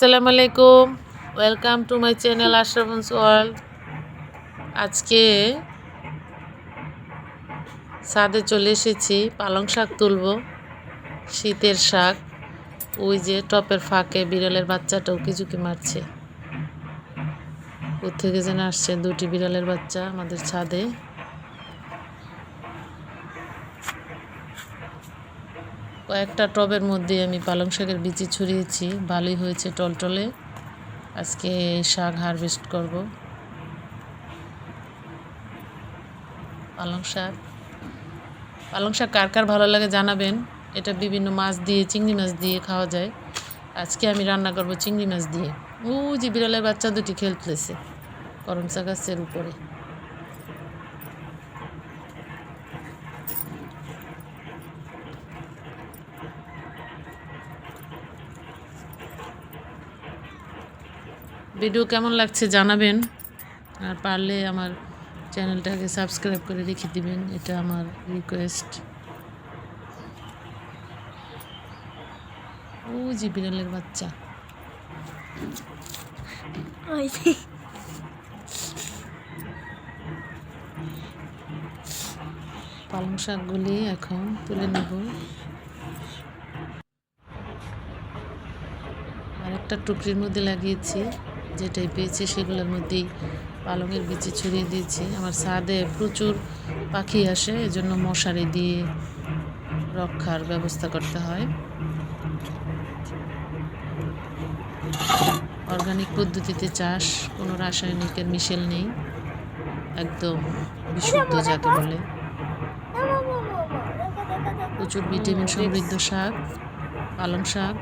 আসসালামু আলাইকুম, welcome to my channel আশরাফুন্স world. আজকে ছাদে চলে এসেছি, পালং শাক তুলব। শীতের শাক। ওই যে টপের ফাঁকে বিড়ালের বাচ্চাটা উকিঝুঁকি মারছে। কোত্থেকে যেন আসছে দুটি বিড়ালের বাচ্চা আমাদের ছাদে। কয়েকটা টবের মধ্যে আমি পালং শাকের বিচি ছড়িয়েছি, ভালোই হয়েছে টলটলে। আজকে শাক হারভেস্ট করব। পালং শাক কার কার ভালো লাগে জানাবেন। এটা বিভিন্ন মাছ দিয়ে, চিংড়ি মাছ দিয়ে খাওয়া যায়। আজকে আমি রান্না করব চিংড়ি মাছ দিয়ে। ও যে বিড়ালের বাচ্চা দুটি খেলতেছে করমচা গাছের উপরে। ভিডিও কেমন লাগছে জানাবেন, আর পারলে আমার চ্যানেলটাকে সাবস্ক্রাইব করে রেখে দিবেন, এটা আমার রিকোয়েস্ট। ও যে বিড়ালের বাচ্চা। পালং শাকগুলি এখন তুলে নেব। আর একটা টুকরির মধ্যে লাগিয়েছি, যেটাই পেয়েছি সেগুলোর মধ্যেই পালংয়ের বিচি ছড়িয়ে দিয়েছি। আমার ছাদে প্রচুর পাখি আসে, এজন্য মশারি দিয়ে রক্ষার ব্যবস্থা করতে হয়। অর্গানিক পদ্ধতিতে চাষ, কোনো রাসায়নিকের মিশেল নেই, একদম বিশুদ্ধ যাকে বলে। প্রচুর ভিটামিন সমৃদ্ধ শাক, পালং শাক।